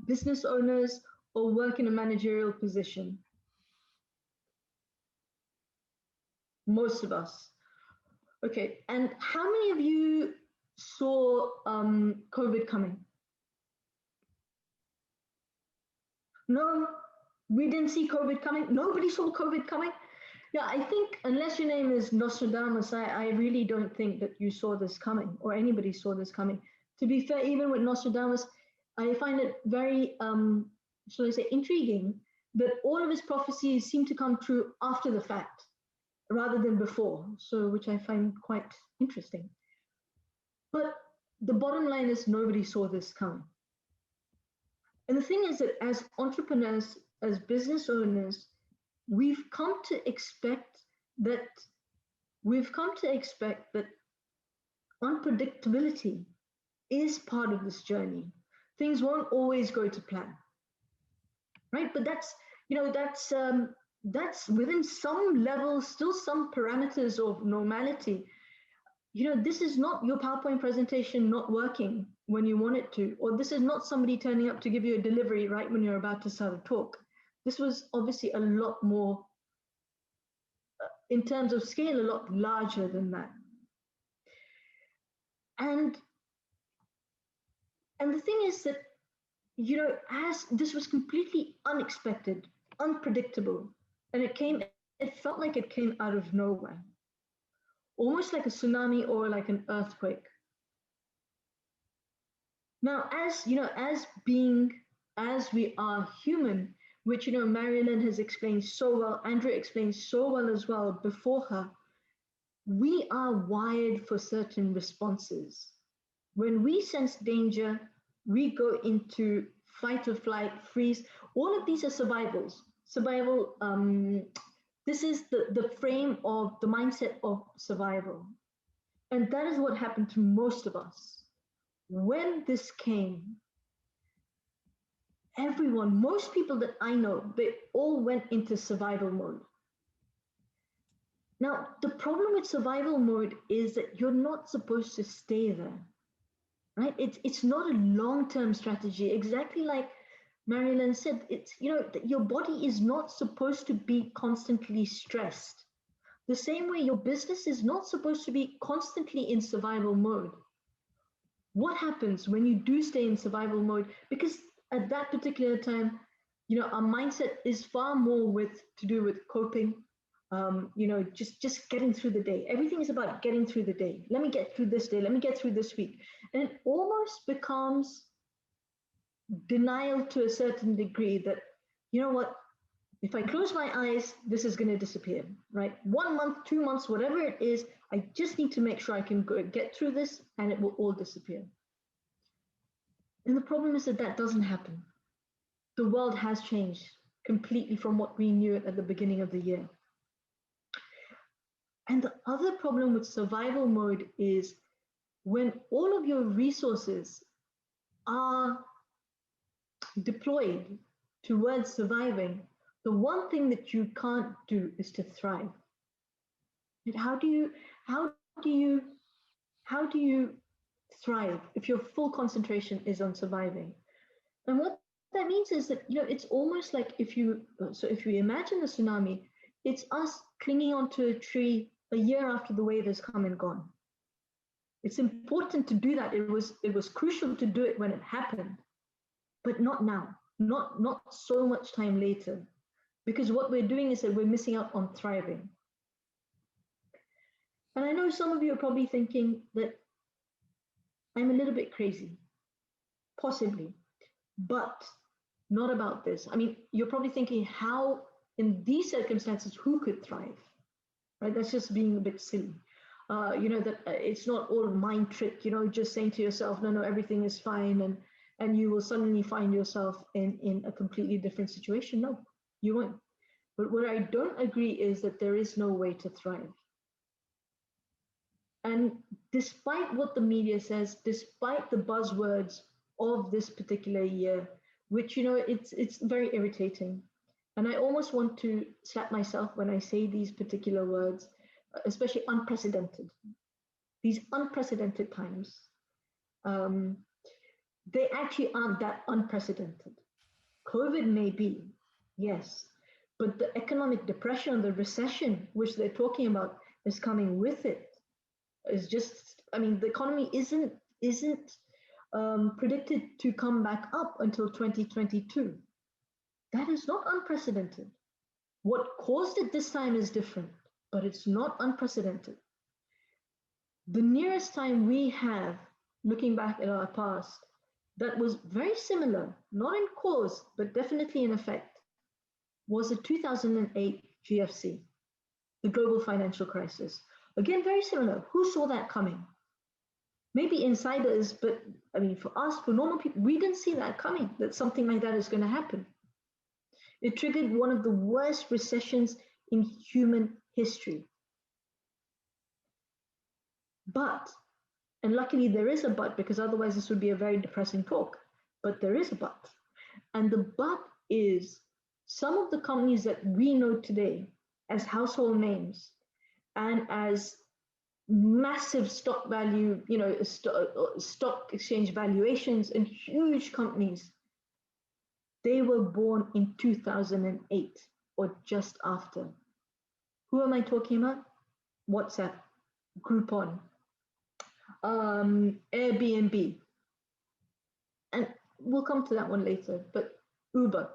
business owners, or work in a managerial position? Most of us. Okay, and how many of you saw COVID coming? No, we didn't see COVID coming. Nobody saw COVID coming. Yeah, I think unless your name is Nostradamus, I really don't think that you saw this coming or anybody saw this coming. To be fair, even with Nostradamus, I find it very, shall I say, intriguing that all of his prophecies seem to come true after the fact rather than before, so which I find quite interesting. But the bottom line is nobody saw this coming. And the thing is that as entrepreneurs, as business owners, we've come to expect that unpredictability is part of this journey. Things won't always go to plan, right? But that's within some level, still some parameters of normality. This is not your PowerPoint presentation not working when you want it to, or this is not somebody turning up to give you a delivery right when you're about to start a talk. This was obviously a lot more, in terms of scale, a lot larger than that. And the thing is that, as this was completely unexpected, unpredictable, and it felt like it came out of nowhere, almost like a tsunami or like an earthquake. Now, as we are human, which, Marilyn has explained so well, Andrea explained so well as well before her, we are wired for certain responses. When we sense danger, we go into fight or flight, freeze. All of these are survivals. Survival, this is the frame of the mindset of survival. And that is what happened to most of us. When this came, most people that I know, they all went into survival mode. Now, the problem with survival mode is that you're not supposed to stay there, right? It's not a long-term strategy. Exactly like Marilyn said, it's, your body is not supposed to be constantly stressed. The same way your business is not supposed to be constantly in survival mode. What happens when you do stay in survival mode? Because at that particular time, our mindset is far more to do with coping, just getting through the day. Everything is about getting through the day. Let me get through this day. Let me get through this week. And it almost becomes denial to a certain degree that, what, if I close my eyes, this is going to disappear, right? 1 month, 2 months, whatever it is, I just need to make sure I can get through this and it will all disappear. And the problem is that doesn't happen. The world has changed completely from what we knew at the beginning of the year. And the other problem with survival mode is when all of your resources are deployed towards surviving, the one thing that you can't do is to thrive. And how do you thrive if your full concentration is on surviving? And what that means is that, it's almost like if you imagine a tsunami, it's us clinging onto a tree a year after the wave has come and gone. It's important to do that. It was crucial to do it when it happened, but not now, not so much time later, because what we're doing is that we're missing out on thriving. And I know some of you are probably thinking that I'm a little bit crazy, possibly, but not about this. I mean, you're probably thinking, how, in these circumstances, who could thrive, right? That's just being a bit silly. That it's not all a mind trick, just saying to yourself, no, everything is fine, and you will suddenly find yourself in a completely different situation. No, you won't. But what I don't agree is that there is no way to thrive. And despite what the media says, despite the buzzwords of this particular year, which, it's very irritating. And I almost want to slap myself when I say these particular words, especially unprecedented. These unprecedented times. they actually aren't that unprecedented. COVID may be, yes, but the economic depression, the recession, which they're talking about, is coming with it. Is just, I mean, the economy isn't predicted to come back up until 2022. That is not unprecedented. What caused it this time is different, but it's not unprecedented. The nearest time we have, looking back at our past, that was very similar, not in cause, but definitely in effect, was the 2008 GFC, the global financial crisis. Again, very similar. Who saw that coming? Maybe insiders, but I mean, for us, for normal people, we didn't see that coming, that something like that is going to happen. It triggered one of the worst recessions in human history. But, and luckily there is a but, because otherwise this would be a very depressing talk, but there is a but. And the but is some of the companies that we know today as household names and as massive stock value, stock exchange valuations and huge companies, they were born in 2008 or just after. Who am I talking about? WhatsApp, Groupon, Airbnb, and we'll come to that one later, but Uber.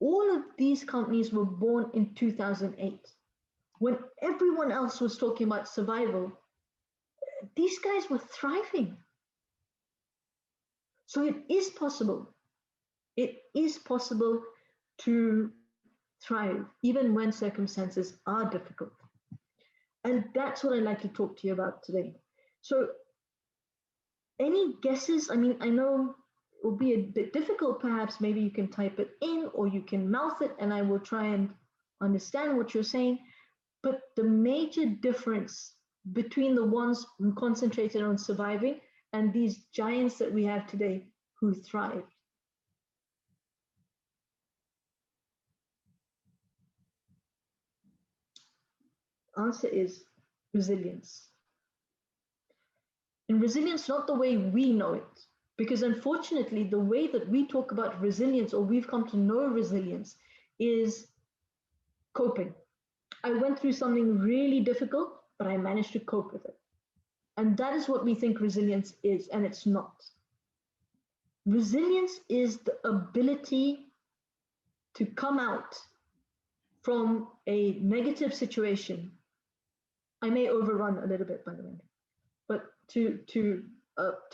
All of these companies were born in 2008. When everyone else was talking about survival, these guys were thriving. So it is possible. It is possible to thrive, even when circumstances are difficult. And that's what I'd like to talk to you about today. So, any guesses? I mean, I know it will be a bit difficult, perhaps. Maybe you can type it in or you can mouth it, and I will try and understand what you're saying. But the major difference between the ones who concentrated on surviving and these giants that we have today who thrived. Answer is resilience. And resilience, not the way we know it, because unfortunately, the way that we talk about resilience, or we've come to know resilience, is coping. I went through something really difficult, but I managed to cope with it. And that is what we think resilience is, and it's not. Resilience is the ability to come out from a negative situation. I may overrun a little bit, by the way, but to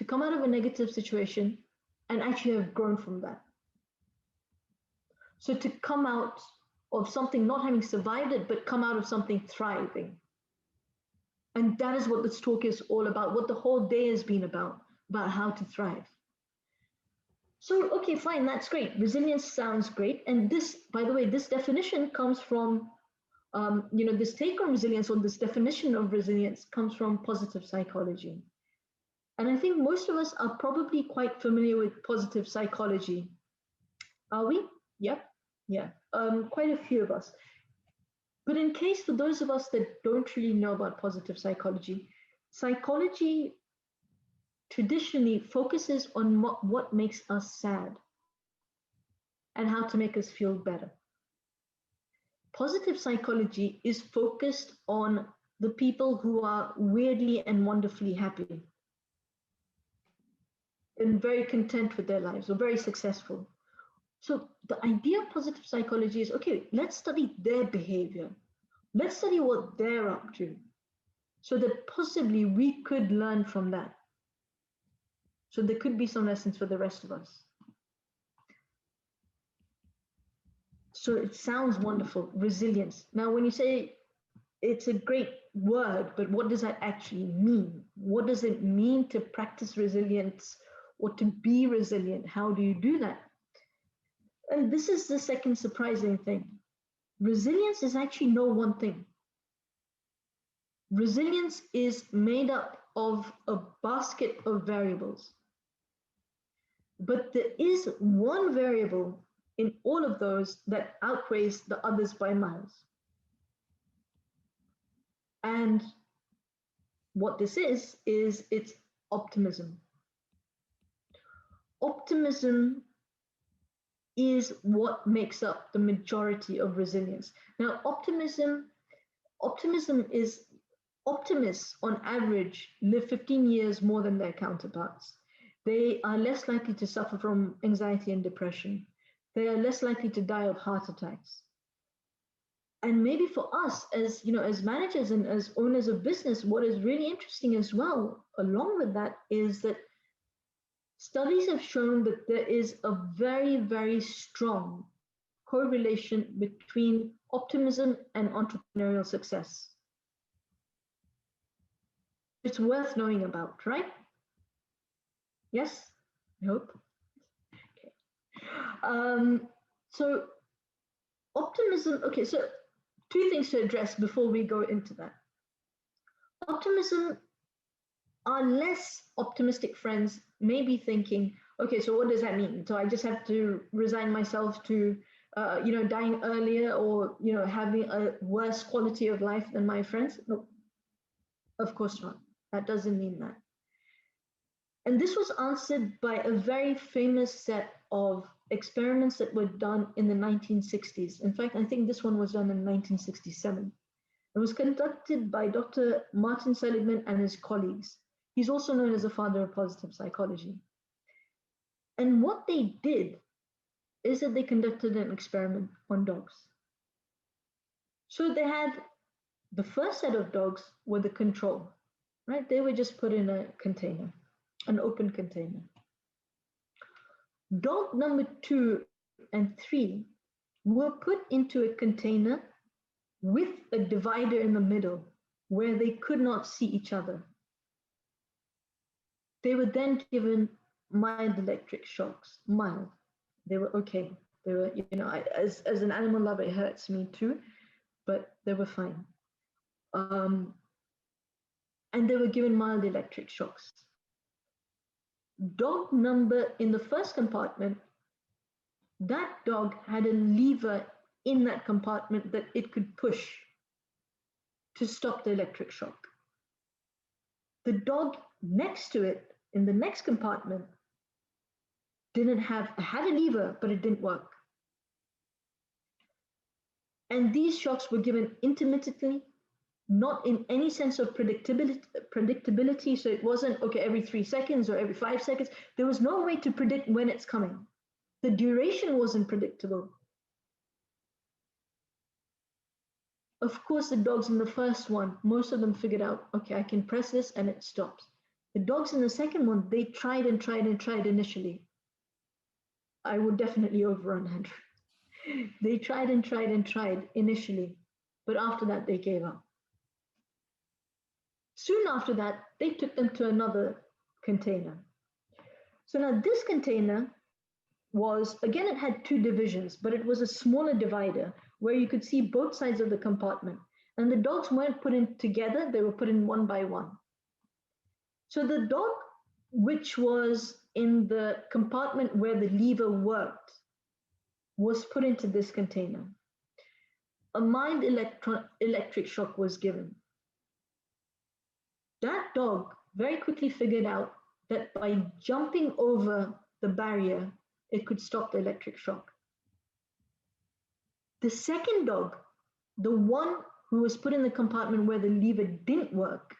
come out of a negative situation and actually have grown from that. So to come out of something not having survived it, but come out of something thriving. And that is what this talk is all about, what the whole day has been about how to thrive. So, okay, fine, that's great. Resilience sounds great. And this, by the way, this definition comes from, this take on resilience, or this definition of resilience comes from positive psychology. And I think most of us are probably quite familiar with positive psychology. Are we? Yep. Yeah. Quite a few of us. But in case for those of us that don't really know about positive psychology, psychology traditionally focuses on what makes us sad and how to make us feel better. Positive psychology is focused on the people who are weirdly and wonderfully happy and very content with their lives, or very successful. So the idea of positive psychology is, okay, let's study their behavior. Let's study what they're up to, so that possibly we could learn from that. So there could be some lessons for the rest of us. So it sounds wonderful, resilience. Now, when you say it's a great word, but what does that actually mean? What does it mean to practice resilience or to be resilient? How do you do that? And this is the second surprising thing. Resilience is actually no one thing. Resilience is made up of a basket of variables. But there is one variable in all of those that outweighs the others by miles. And what this is it's optimism. optimism is what makes up the majority of resilience. Now, optimism is optimists on average live 15 years more than their counterparts. They are less likely to suffer from anxiety and depression. They are less likely to die of heart attacks. And maybe for us as as managers and as owners of business, what is really interesting as well along with that is that studies have shown that there is a very, very strong correlation between optimism and entrepreneurial success. It's worth knowing about, right? Yes, I hope. Okay. So optimism, okay, so two things to address before we go into that. Optimism, our less optimistic friends may be thinking, okay, so what does that mean? So I just have to resign myself to, dying earlier or, having a worse quality of life than my friends? No, of course not. That doesn't mean that. And this was answered by a very famous set of experiments that were done in the 1960s. In fact, I think this one was done in 1967. It was conducted by Dr. Martin Seligman and his colleagues. He's also known as the father of positive psychology. And what they did is that they conducted an experiment on dogs. So they had the first set of dogs were the control, right? They were just put in a container, an open container. Dog number 2 and 3 were put into a container with a divider in the middle where they could not see each other. They were then given mild electric shocks, mild. They were okay. They were, as an animal lover, it hurts me too, but they were fine. And they were given mild electric shocks. Dog number in the first compartment, that dog had a lever in that compartment that it could push to stop the electric shock. The dog next to it in the next compartment had a lever, but it didn't work. And these shocks were given intermittently, not in any sense of predictability. So it wasn't, okay, every 3 seconds or every 5 seconds. There was no way to predict when it's coming. The duration wasn't predictable. Of course, the dogs in the first one, most of them figured out, okay, I can press this and it stops. The dogs in the second one, they tried and tried and tried initially. I would definitely overrun 100. They tried and tried and tried initially, but after that, they gave up. Soon after that, they took them to another container. So now this container was, again, it had 2 divisions, but it was a smaller divider where you could see both sides of the compartment. And the dogs weren't put in together, they were put in one by one. So the dog, which was in the compartment where the lever worked, was put into this container. A mild electric shock was given. That dog very quickly figured out that by jumping over the barrier, it could stop the electric shock. The second dog, the one who was put in the compartment where the lever didn't work,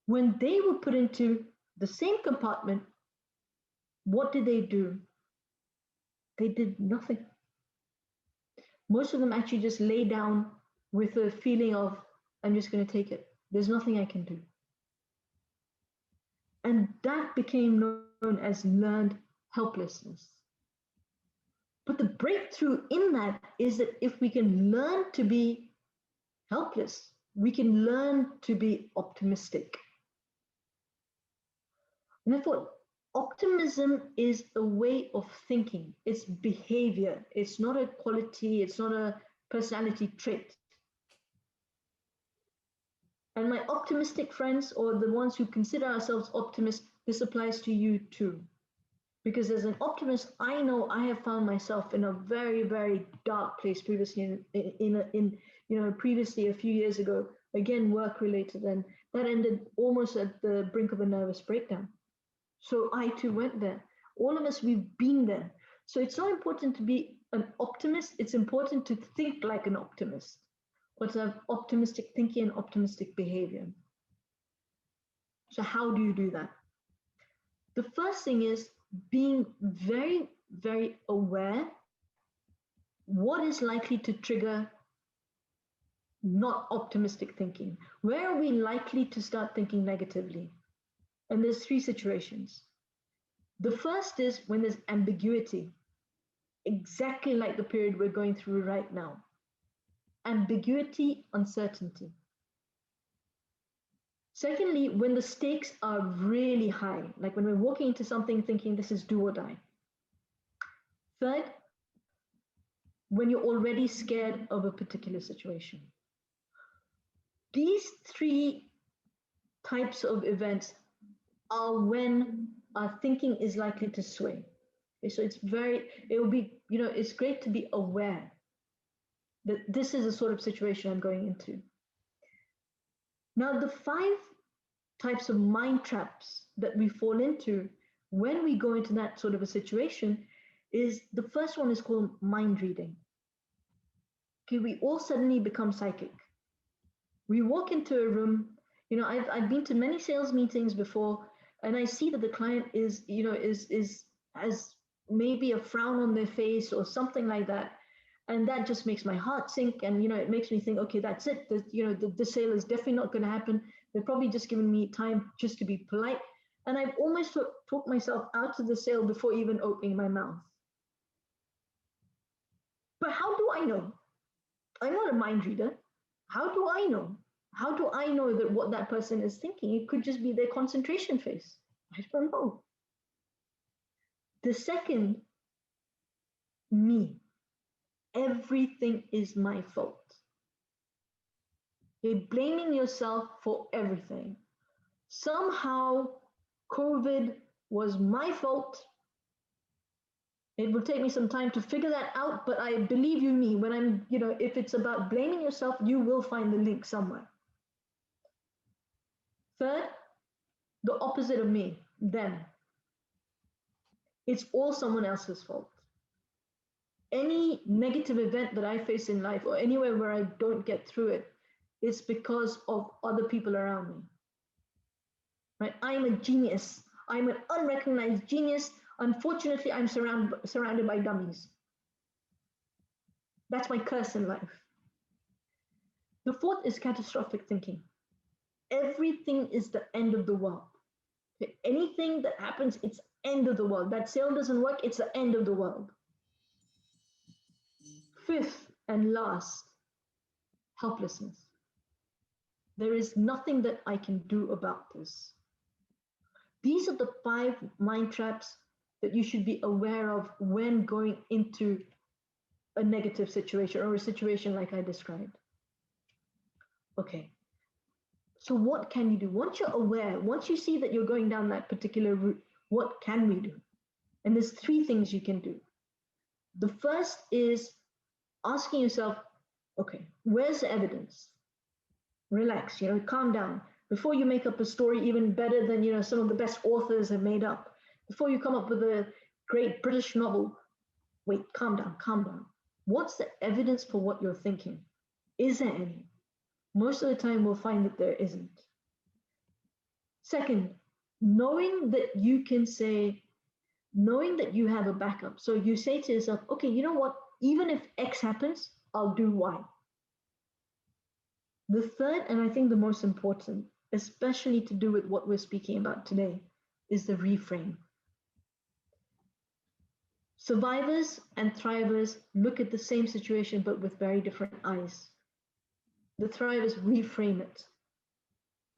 when they were put into the same compartment, what did they do? They did nothing. Most of them actually just lay down with a feeling of, I'm just going to take it. There's nothing I can do. And that became known as learned helplessness. But the breakthrough in that is that if we can learn to be helpless, we can learn to be optimistic. And I thought optimism is a way of thinking. It's behavior. It's not a quality. It's not a personality trait. And my optimistic friends, or the ones who consider ourselves optimists, this applies to you too. Because as an optimist, I know I have found myself in a very, very dark place previously, previously a few years ago, again, work related, and that ended almost at the brink of a nervous breakdown. So I too went there. All of us, we've been there. So it's not important to be an optimist. It's important to think like an optimist, or to have optimistic thinking and optimistic behavior. So how do you do that? The first thing is being very, very aware what is likely to trigger not optimistic thinking. Where are we likely to start thinking negatively? And there's three situations. The first is when there's ambiguity, exactly like the period we're going through right now. Ambiguity, uncertainty. Secondly, when the stakes are really high, like when we're walking into something thinking this is do or die. Third, when you're already scared of a particular situation. These three types of events are when our thinking is likely to sway. Okay, so it's great to be aware that this is the sort of situation I'm going into. Now, the 5 types of mind traps that we fall into when we go into that sort of a situation is the first one is called mind reading. Okay, we all suddenly become psychic. We walk into a room, I've been to many sales meetings before, and I see that the client has maybe a frown on their face or something like that. And that just makes my heart sink. And, it makes me think, okay, that's it. The sale is definitely not going to happen. They're probably just giving me time just to be polite. And I've almost talked myself out of the sale before even opening my mouth. But how do I know? I'm not a mind reader. How do I know? How do I know that what that person is thinking? It could just be their concentration face. I don't know. The second, me. Everything is my fault. You're blaming yourself for everything. Somehow, COVID was my fault. It will take me some time to figure that out, but I believe you me, when if it's about blaming yourself, you will find the link somewhere. Third, the opposite of me, them. It's all someone else's fault. Any negative event that I face in life or anywhere where I don't get through it, it's because of other people around me. Right? I'm a genius. I'm an unrecognized genius. Unfortunately, I'm surrounded by dummies. That's my curse in life. The fourth is catastrophic thinking. Everything is the end of the world. Okay? Anything that happens, it's end of the world. That sale doesn't work, it's the end of the world. Fifth and last, helplessness. There is nothing that I can do about this. These are the 5 mind traps that you should be aware of when going into a negative situation or a situation like I described. Okay, so what can you do? Once you're aware, once you see that you're going down that particular route, what can we do? And there's 3 things you can do. The first is asking yourself, okay, where's the evidence? Relax, calm down. Before you make up a story even better than, some of the best authors have made up, before you come up with a great British novel, wait, calm down, calm down. What's the evidence for what you're thinking? Is there any? Most of the time we'll find that there isn't. Second, knowing that you have a backup. So you say to yourself, okay, you know what? Even if X happens, I'll do Y. The third, and I think the most important, especially to do with what we're speaking about today, is the reframe. Survivors and thrivers look at the same situation, but with very different eyes. The thrivers reframe it,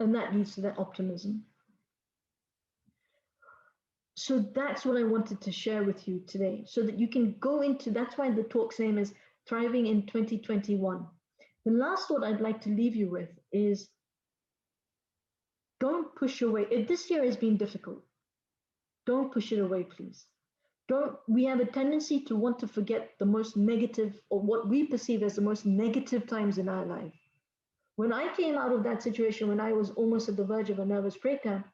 and that leads to that optimism. So that's what I wanted to share with you today, so that you can go into, that's why the talk's name is Thriving in 2021. The last thought I'd like to leave you with is, don't push away. If this year has been difficult, don't push it away, please. We have a tendency to want to forget the most negative, or what we perceive as the most negative times in our life. When I came out of that situation, when I was almost at the verge of a nervous breakdown,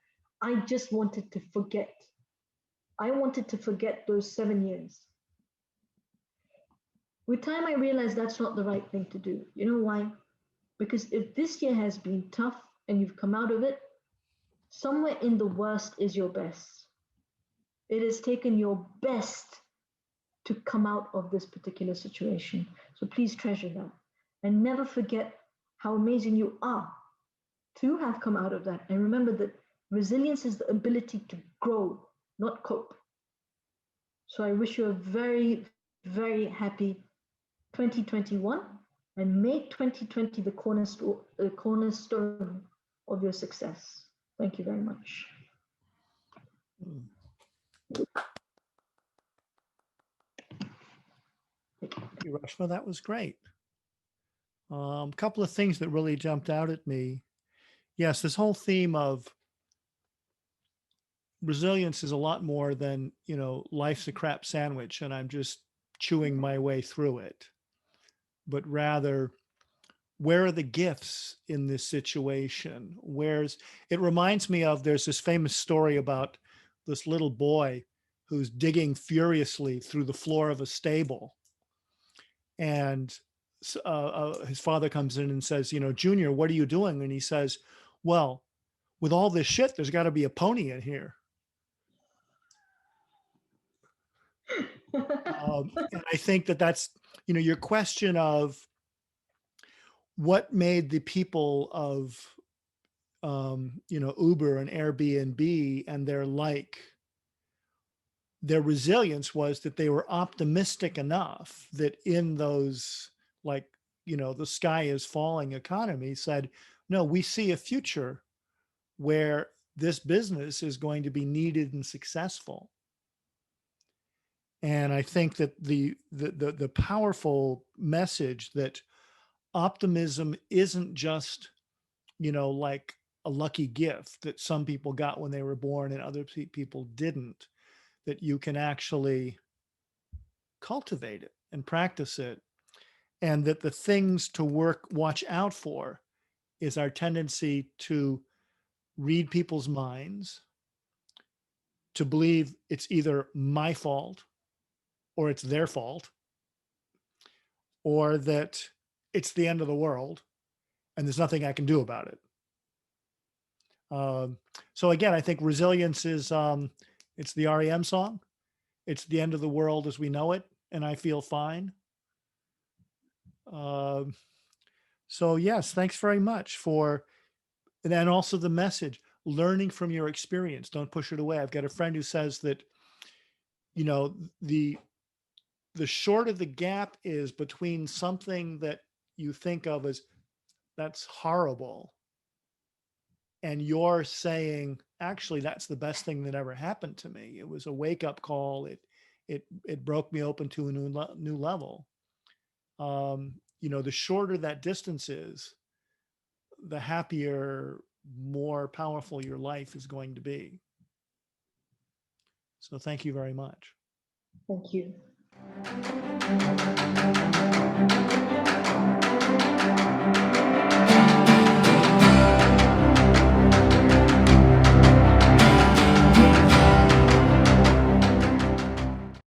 I just wanted to forget. I wanted to forget those 7 years. With time, I realized that's not the right thing to do. You know why? Because if this year has been tough and you've come out of it, somewhere in the worst is your best. It has taken your best to come out of this particular situation. So please treasure that. And never forget how amazing you are to have come out of that. And remember that resilience is the ability to grow, not cope. So I wish you a very, very happy 2021 and make 2020 the cornerstone of your success. Thank you very much. Thank you, Reshma. That was great. A couple of things that really jumped out at me. Yes, this whole theme of resilience is a lot more than, life's a crap sandwich and I'm just chewing my way through it, but rather, where are the gifts in this situation? It reminds me of, there's this famous story about this little boy who's digging furiously through the floor of a stable. And his father comes in and says, Junior, what are you doing? And he says, well, with all this shit, there's got to be a pony in here. And I think that's, your question of what made the people of, Uber and Airbnb and their resilience was that they were optimistic enough that in those, the sky is falling economy, said, no, we see a future where this business is going to be needed and successful. And I think that the powerful message that optimism isn't just, like a lucky gift that some people got when they were born and other people didn't, that you can actually cultivate it and practice it. And that the things to watch out for is our tendency to read people's minds, to believe it's either my fault or it's their fault, or that it's the end of the world and there's nothing I can do about it. So again, I think resilience is, it's the REM song. It's the end of the world as we know it, and I feel fine. So yes, thanks very much and then also the message, learning from your experience, don't push it away. I've got a friend who says that, the shorter the gap is between something that you think of as that's horrible and you're saying, actually, that's the best thing that ever happened to me. It was a wake-up call. It broke me open to a new level. The shorter that distance is, the happier, more powerful your life is going to be. So thank you very much. Thank you.